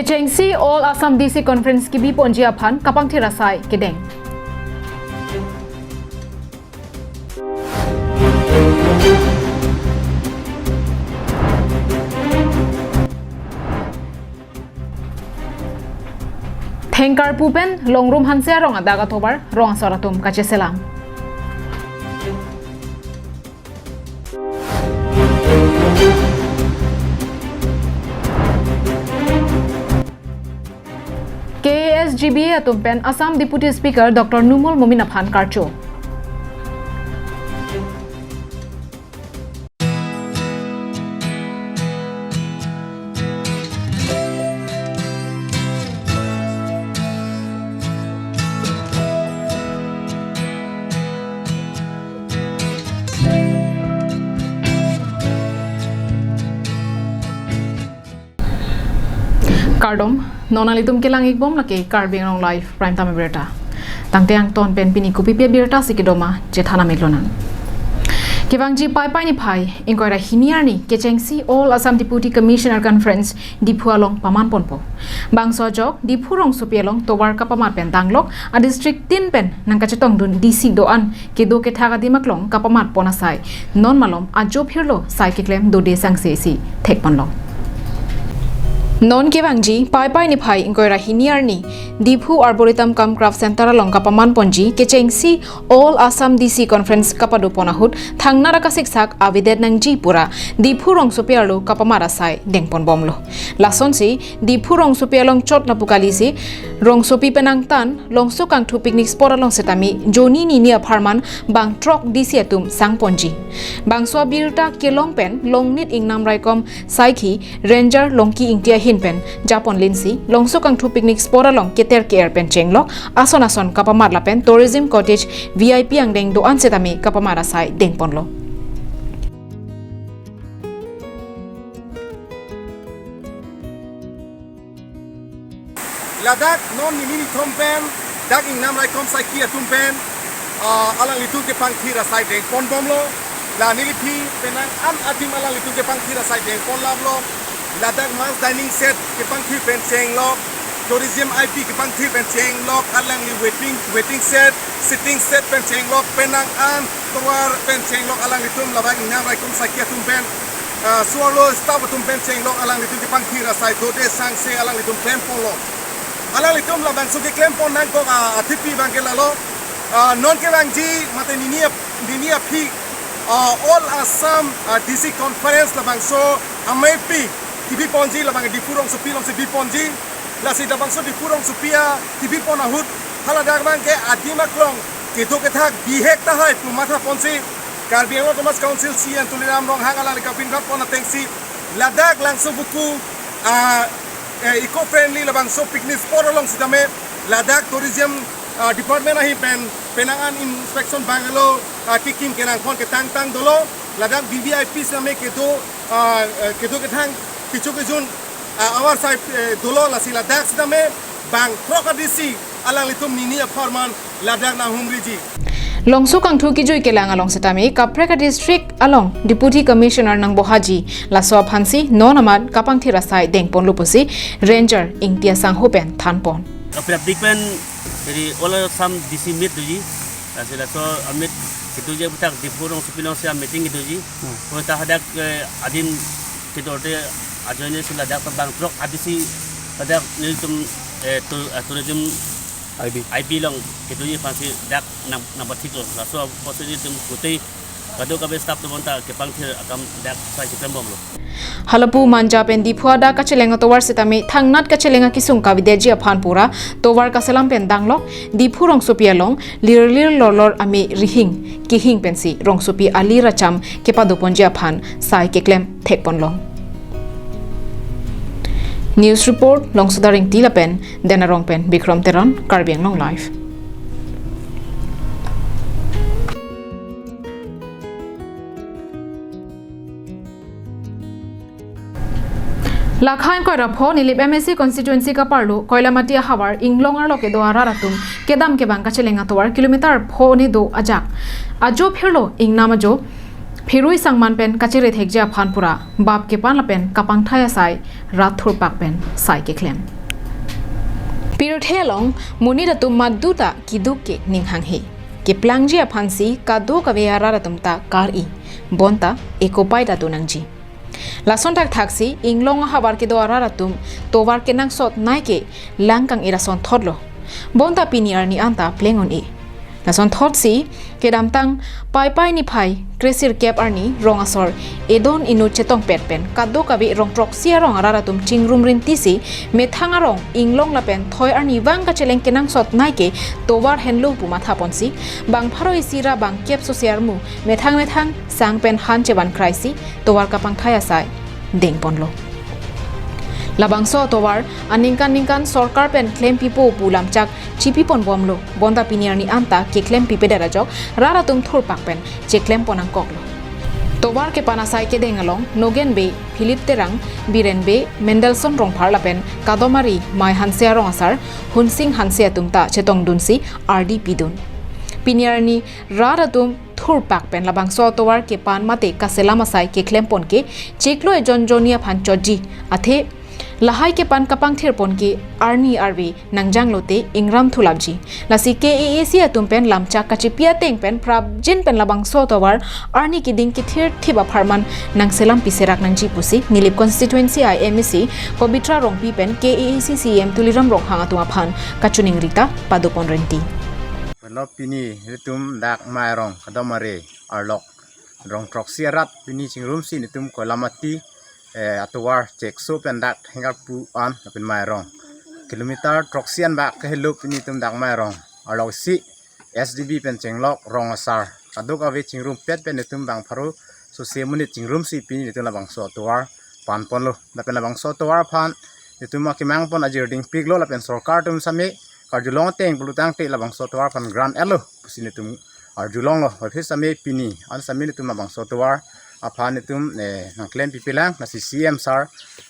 Kechengsi All Assam DC Conference ki bi ponjia phan kapang thira sai kedeng Thengkar pupen longrum hansia rong adaga thobar rong saratum kache selam KSGB atumpen Assam Deputy Speaker Dr. Numul Mumin Aphan Karcho Kardom nonalitum kelang ikbom laki karbing long live prime time berita tangte ang ton pen pini kupi pia berita sikidoma jethana meglonan Kivangji pai pai ni pai inquire hiniar ni Kechengsi All Assam Deputy Commissioner Conference Dipu along paman ponpo bangso jok Dipu rong supialong towar kapamat pen tanglok a district tin pen nang kachetong dun DC doan ke do ke thaga dimaklong kapamat ponasai non malom a job hirlo sai ke claim do de sangse si thek ponlong Non Kivangji pai pai ni pai inquire hiniar ni Dipu Arboretum Cum Craft Center along kapaman ponji Kechengsi All Assam DC Conference kapado ponahut thangnara ka siksak avidet nang ji pura Dipu rong supiarlo kapamara sai dengpon bomlo lason si Dipu rong supialong chot na pukali si rong supi penang tan long sukang thu picnic spot along setami joni ni nia pharman bang trok DC atum sang ponji bang so birta kelong pen long nit ingnam raikom saiki ranger longki ingtia hinpen Japon Lindsay longso kang thu picnic spot along keter care pen chenglok ason kapamar la pen tourism cottage VIP ang deng doan setami kapamara sai deng ponlo Ladak non mini trompen dak ingnam rai kom sai kia tumpen alang litu ke pangthira sai deng pon bomlo la nilipi penang am atim alang litu ke pangthira sai deng pon lablo Ladak mas dining set ke pangthir pen chenglok tourism IP ke pangthir pen chenglok alang li waiting set sitting set pen chenglok penang an towar pen chenglok alang litum labak ingnam rai kom sai kia tumpen suarlo staff tumpen chenglok alang litu ke pangthira sai dode sangse alang litum klempolo alang litum labang suke klempon nang ko atipi bangke lalo non ke bangji mate ninia pi All Assam DC Conference labang so amepi TV ponji labang di purong supi long sibi ponji la si dabang so di purong supia TV ponahut hala dagman ke adima klong ke do ke thak bihek ta hai pumatha ponsi Karbiang Thomas Council sian tuliram rong hang ala kapin kap pona tengsi ladak langsung buku eco friendly labang so picnic spot along sidame ladak tourism department ahi penangan inspection bangalo kikim kenang kon ke tang dolo ladak VVIP same ke do ke thang kichu ke jun awar sai dolo la sila dak sidame bang krokadisi alang litum nini farman ladak na humriji Longso kang thu ki joi kelang along setami Kapreka district along Deputy Commissioner nang Bohaji laso phansi non amad kapang thira sai dengpon lupusi ranger ingtia sang hopen thanpon Kapreka dikpen dari All Assam DC meet duji asila so amit itu je butak di purong supilong sia meeting itu ji ko ta hadak adin kitorte ajoine sila dak bang trok adisi hadak niltum tourism IP long itu je pasti dak number 3 so posisi tum kutai kado kabe staff tu bonta ke pangthir akam dak sai sitam bomlo Halapu manja pen dipuada kachelenga towar setami thangnat kachelenga kisung kavideji aphanpura towar kaselam pen danglok dipu rong sopialong lir lorlor ami rihing kihing pensi rong sopi ali racham kepado ponja phan sai ke klem thekponlong News report longsudaring tilapen denarong pen Bikram Teran Karbiang Long Live Lakhain koi rapho nilip MSC constituency ka parlo koilamati hawar inglongar loke do aratum kedam ke bangka chelenga towar kilometer pho ne do ajak ajo phirlo ingnama jo Phirui sangman pen kachire thekja phanpura bap ke pan la pen kapang thaya sai rathur pak pen sai ke klem Pirothelong munida tum maduta kiduke ninghanghe. Ke plangjia phansi kadu kaveara ratumta kari bonta ekopai da tunangji. Lason tak thaksi inglong habar ke doara ratum tovar ke nang sot naike langkang irason thodlo. Bonta piniar ni anta plengon e. Lason thodsi ke damtang pai ni phai kresir kep arni rongasor edon inu chetong petpen kadu kavi rong proxia rong araratum chingrum rin tisi methanga rong inglong lapen thoi arni wang ka cheleng kenang sot naike tovar henlo puma thaponsi bang pharoi sira bang kep sosiarmu methang sangpen han cheban kraisi tovar kapang thaya sai deng ponlo labangso tovar aningkan sorkar pen claim pipo pulam chak chipi pon bomlo bonda piniar ni anta ke claim pipe dara jok rara tum thur pakpen che claim ponang koklo tovar ke panasai ke dengalong nogen be philip terang biren be mendelson rong pharla pen kadomari mai hansia rong asar hunsing hansia tumta chetong dunsi rd pidun piniar ni rara tum thur pakpen labangso tovar ke pan mate kaselama sai ke claim pon ke cheklo e jonjonia phan choji athe lahai ke pan kapang thir pon ke arni arbi nangjang lote ingram thulabji lasi ke AAC atum pen lamcha kachipia teng pen prab jin pen labang so towar arni ki ding ki thir thiba pharman nang selam piserak nangji pusi nilip constituency IMC pabitra rongpi pen ke AAC CM tuliram rong hanga tuma phan kachuning rita padopon renti lo pini tum dak mai rong kadomare arlok rong proxy rat pini chingrum si nitum kolamati atuar cek so pendak hengar pu an pen mai rong kilometer proxian ba ke hello pini tum dak mai rong arlok si SDB pen chenglok rong asar kaduk ave chingrum pet pen nitum bang pharu so se munit chingrum si pini nitum labang so atuar pan pon lo la pen labang so atuar phan nitum ma kimang pon ajir ding pig lo la pen sarkar tum same karjulong teng bulutang te labang so atuar phan grand elo pusini tum arjulong lo office same pini an same nitum labang so atuar aphan itum nang claim pipilang na si CM sar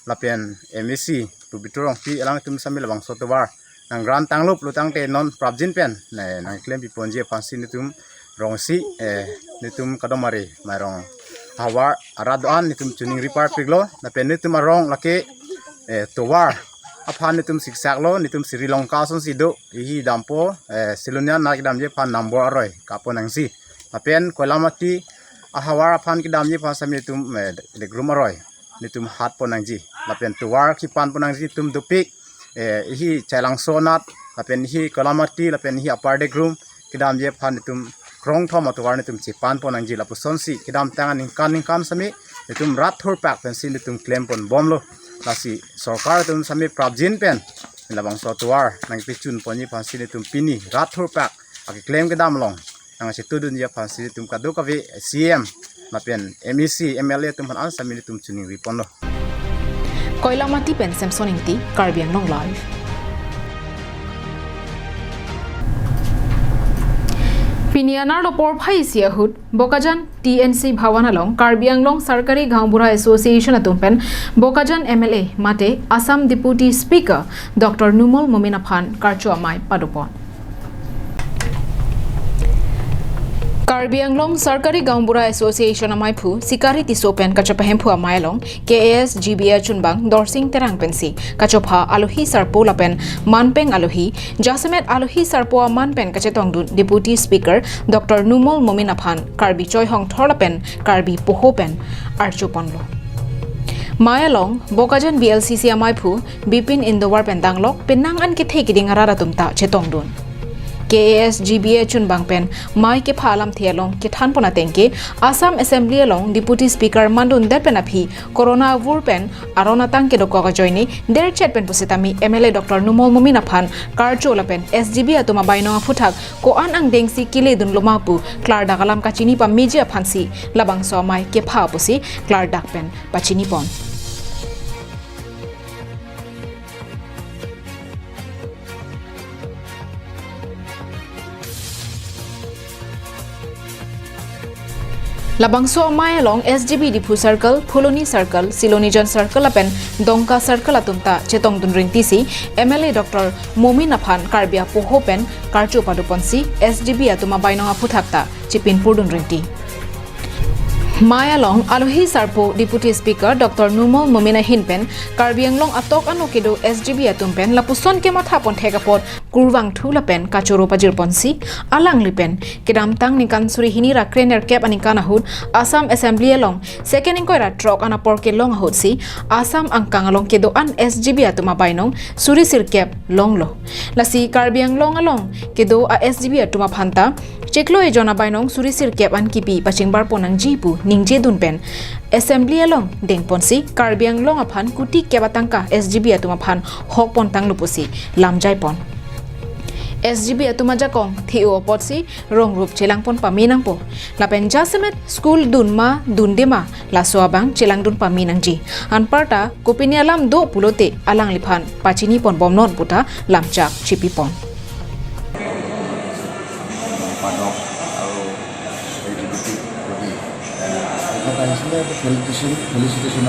lapen MEC tu biturong pi elang itum sambil labang sotobar nang grand tanglup lutang te non prabjin pen nang claim piponje pansin itum rong si nitum kadomari marong hawar aradoan nitum tuning repair piglo na pen nitum arong lake towar aphan nitum siksak lo nitum Sri Lanka son sido hi dampo silonian nak damje pan number aroi kaponang si apen kolamati ahawar aphan ki damji pasami tum de grumaroy nitum hat ponangji lapen tuwar ki pan ponangji tum dupik hi chailang sonat lapen hi kolamati lapen hi apar de grum ki damje phan nitum krong thom tuwar nitum chi pan ponangji lapu sonsi ki dam tangan ningkan sami nitum rat thur pak pen sin nitum claim pon bomlo lasi sarkar tum sami prabjin pen labang so tuwar nang pichun poni phan sin nitum pini rat thur pak aki claim ke damlong ang situ dunia pansi tum kadu kavi CM lapen MEC MLA tum han sami tum chuning ripon lo koilamati pen samson inti karbiang long live Pinianar lopor phai sia hut Bokajan TNC Bhawanalong Karbianglong Sarkari Gambura Association atumpen Bokajan MLA mate Assam Deputy Speaker Dr. Numol Mominaphan Karchu Amai Padupon Karbianglong Sarkari Gambura Association amai phu sikari tisopen kachapahem phu amailong KAS GBA chunbang dorsing terang pensi kachopha alohi sarpo lapen manpeng alohi jasemet alohi sarpo manpen kachetong dun Deputy Speaker Dr. Numol Mominaphan Karbi Choi Hong Thorlapen Karbi Pohopen archoponlo Mayalong Bokajan BLCC amai phu Bipin Indowar pendanglok penang an ke thekiding arara tumta chetong dun KAS GBA chunbang pen mai ke phalam thialong ke than pona tengke Assam Assembly along Deputy Speaker Mandun derpen aphi Corona vur pen arona tang ke dokka joini der chat pen pusitami MLA Dr. Numol Mominaphan Karchola pen SGB atuma baino futhak ko an ang dengsi kile dun lomapu klar dagalam kachini pa media phansi labang so mai ke pha pusi klar dak pen pachini pon Labangso mai along SGB Dipu Circle, Phuloni Circle, Silonijan Circle apen Dongka Circle atumta chetong dun ringtisi MLA Dr. Mominaphan Karbia Pohopen Karchu Paduponsi SGB atuma bainonga futhakta chipin purdun ringti Mayalong Alohi Sarpo Deputy Speaker Dr. Numo Momina Hinpen Karbi Anglong Atok Anokedo SGB Atumpen Lapuson ke matha pon thegapot kurwang thulapen kachoro pajir ponsi alang lipen kedam tang nikan suri hini ra krener kep anikana hud Assam Assembly along second inkoira trok anapor ke long hotsi Assam angkang along kedo an SGB atuma bainong suri sir kep long lo lasi Karbi Anglong along kedo a SGB atuma phanta Cheklo e jona bainong suri sir kep an kipi pachingbar ponang jipu ningje dunpen assembly along deng ponsi Karbi Anglong aphan kuti kebatangka SGB atuma phan hok pon tang lupusi lamjai pon SGB atuma jakong theo potsi rong rup chelang pon paminang po lapen jasemet school dunma dundema la soabang chelang dun paminang ji anparta kopini alam do pulote alang liphan pachini pon bomnon puta lamchak chipi pon felicitation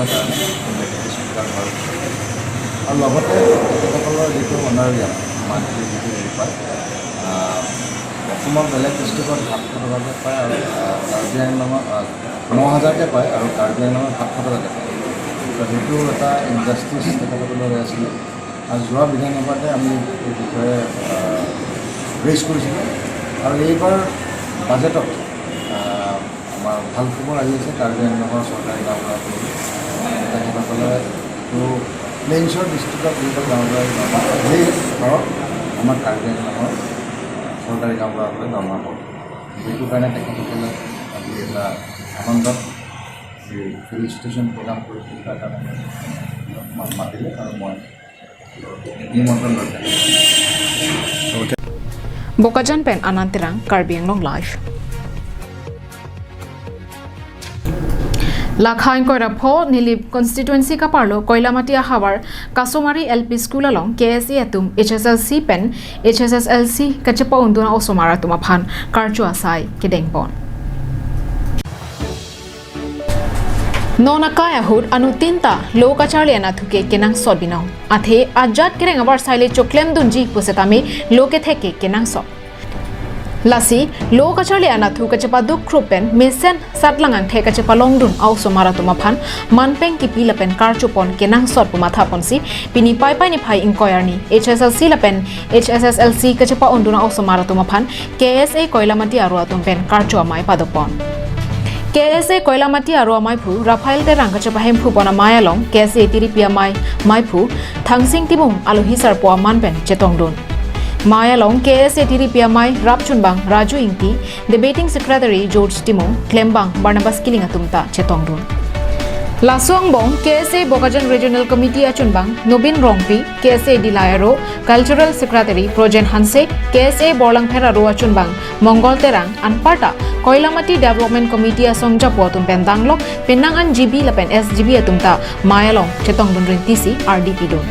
আৰু লগতে তেখেতসকলৰ যিটো অনাৰিয়া মান্থলি যিটো পায় অসমৰ বেলেগ ডিষ্ট্ৰিক্টত 700 টকাকৈ পায় আৰু কাৰ্বি আংলঙত 9000কৈ পায় আৰু কাৰ্বি আংলঙত 700 টকাকৈ পায় সেইটো এটা ইনজাষ্টিছ তেখেতসকলৰ আছিলে আৰু যোৱা বিধানসভাতে আমি এই বিষয়ে ৰেজ কৰিছিলোঁ আৰু এইবাৰ বাজেটত আমাৰ ভাল খবৰ আহি আছে কাৰ্বি আংলঙৰ চৰকাৰী গাঁওবুঢ়াসকলে তেখেতসকলে তো প্লেইনছৰ ডিষ্ট্ৰিক্টত যিটো গাঁওবুঢ়াই সেই ধৰক আমাৰ কাৰ্বি আংলঙৰ চৰকাৰী গাঁওবুঢ়াসকলে দৰমহা পাব সেইটো কাৰণে তেখেতসকলে আজি এটা আনন্দত ফেলিচিটেশ্যন প্ৰগ্ৰাম কৰিছিল তাৰ কাৰণে মাতিলে আৰু মই নিমন্ত্ৰণ লৈছিলোঁ Bokajan pen anantirang Karbi Anglong live Lakhain koira pho nilip constituency ka parlo Koilamati Hawar Kasomari LP School along KSE atum HSLC pen HSSLC kachepa unduna osomara tuma phan karchu asai kedengpon Nona kaya hud anu tinta loka charli anathuke kenang sodbinaw athe ajat kereng abar saile choklem dunji pusetami loke theke kenang so Lasi loka charli anathu kachepa duk krupen mesen satlangang the kachepa longdun au somara tuma phan manpeng ki pilapen karchupon kenang sot puma thaponsi pini pai pai ni phai inquiry HSLC lapen HSSLC kachepa unduna au somara tuma phan KSA Koilamati aru atumpen karchu amai padopon KSA Koilamati aru amai phu Rafael te rang kachepa hemphu pona mayalong KSA tiripia mai phu thangsing timung alohi sarpo manpen chetongdun Mayalong KSA tiripia mai Rapchunbang Raju Ingti Debating Secretary George Timong Klembang Barnabas Kilingatumta Chetongdun Lasongbong KSA Bokajan Regional Committee Achunbang Nobin Rongpi KSA Dilayaro Cultural Secretary Projen Hanse KSA Borlang Phera Achunbang Mongol Terang Anparta Koilamati Development Committee Asongjapo Tumpen Danglok Penangan GB lapen SGB atumta Mayalong Chetongdun Rintisi RDP dun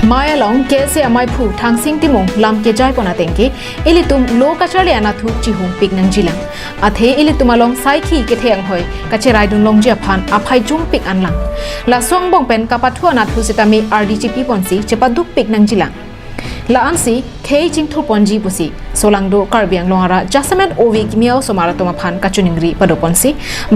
Mayalong KSA amai phu thangsing timong lam ke jai pona tengki ilitum lo kachali anathu chihung piknang jilang athe ilitum along saikhi ke theang hoi kacherai dun longji aphan aphai jung pik anlang la song bong pen kapathu anathu sitami RDGP ponsi chepaduk piknang jilang la ansi khei jingthur ponji pusi solangdo Karbi Anglong ara jasamet ovi kimiao somara toma phan kachuningri padoponsi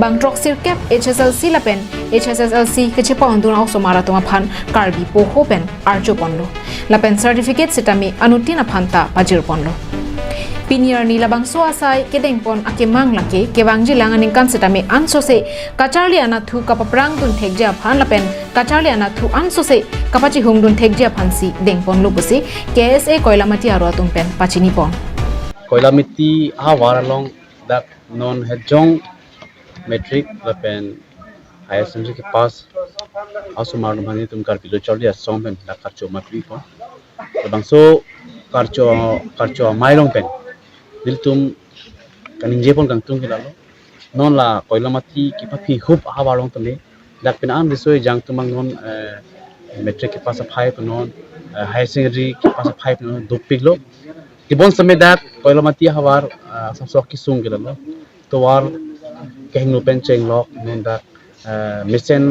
bangtrok sirkep HSLC lapen HSSLC kechepa onduna somara toma phan Karbi poho pen archo ponlo lapen certificate sitami anutina phanta pajir ponlo Pinier ni labang so asai kedengpon akemang lake kewangji langaning kan sitami ansose kacharli anathu kapaprang dun thekja phan lapen kacharli anathu ansose kapachi hungdun thekja phansi dengpon lupusi KSA Koilamati aru atumpen pachini pon Koilamati Hawar along that non hejong metric lapen higher secondary ke pass asu marnu bhani tum kar pilo charli asong pen la karcho matri pon labang so karcho mailong pen diltum kaning jepon kang tung kilalo non la Koilamati ki papi hup hawarong tale dak pen an risoi jang tumang non metric ke pass 5 non higher secondary ke pass 5 non dupik lo ibon समय that Koilamati Hawar samsok ki sung kilalo to war kehing no pen cheng lok non that mission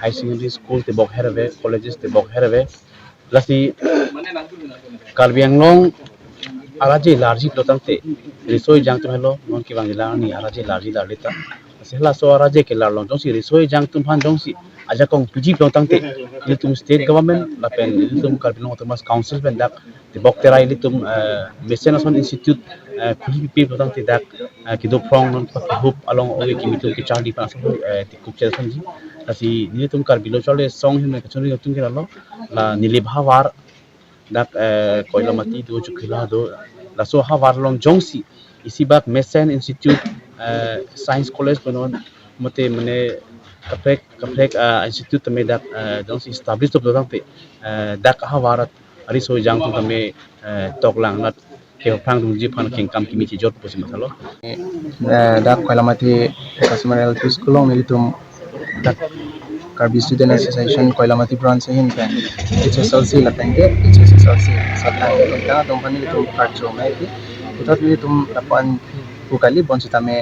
high secondary school te bok herave colleges te bok herave lasi Karbi Anglong araji larji lotang te risoi jang to hello non ki bangila ni araji larji larita sehla so raje ke lar long jong si risoi jang tum phan jong si aja kong puji plong tangte tum state government la pen tum karbin autonomous council pen dak ti bok terai tum mesenason institute puji pi plong tangte dak ki do prong non pa hup along oge ki mitum ki charli pa so ti kupche sanji asi ni tum karbilo chole song him ka chori tum ke lo la nili bhawar dak koila mati do chukila do la so hawar long jong si isi bak mesen institute science college penon mote mane kaprek institute tame dak jong si establish to dang pe dak hawarat ari so jang tu tame toklang nat ke phang dung ji phan king kam kimi chi jot posi masalo dak koilamati customer LP school ong nilitum dak Karbi Student Association koilamati branch hin pen HSLC la penge HSLC satang kita dompan nilitum karjo mai ki utat nilitum lapan bukali bonsita me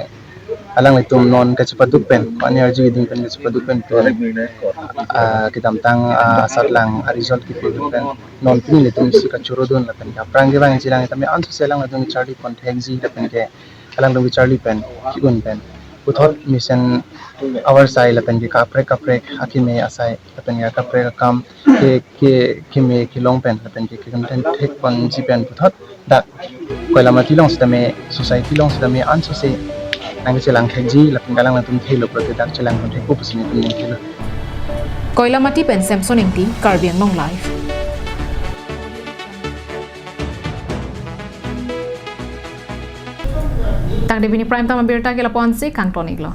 alang litum non kacipaduk pen pani arji ding pen kacipaduk pen kitam tang satlang result ki pen non pin litum si kacurudun la pen aprang ge bang jilang tame ansu selang la dung charlie contact ji la pen ke alang dung charlie pen kigun pen uthot mission our sai la pen ke kaprek hakime asai la pen ya kaprek kam ke me kilong pen la pen ke content thek pon ji pen uthot dak koilamati long stame society long stame ansu se nang chelang thekji la pen galang la tum thelo prote dak chelang kon thek upusini tum thelo Koilamati pen Samson ingti Karbi Anglong Live. Tang de bini prime time berta ke lapon se kang tonik lo.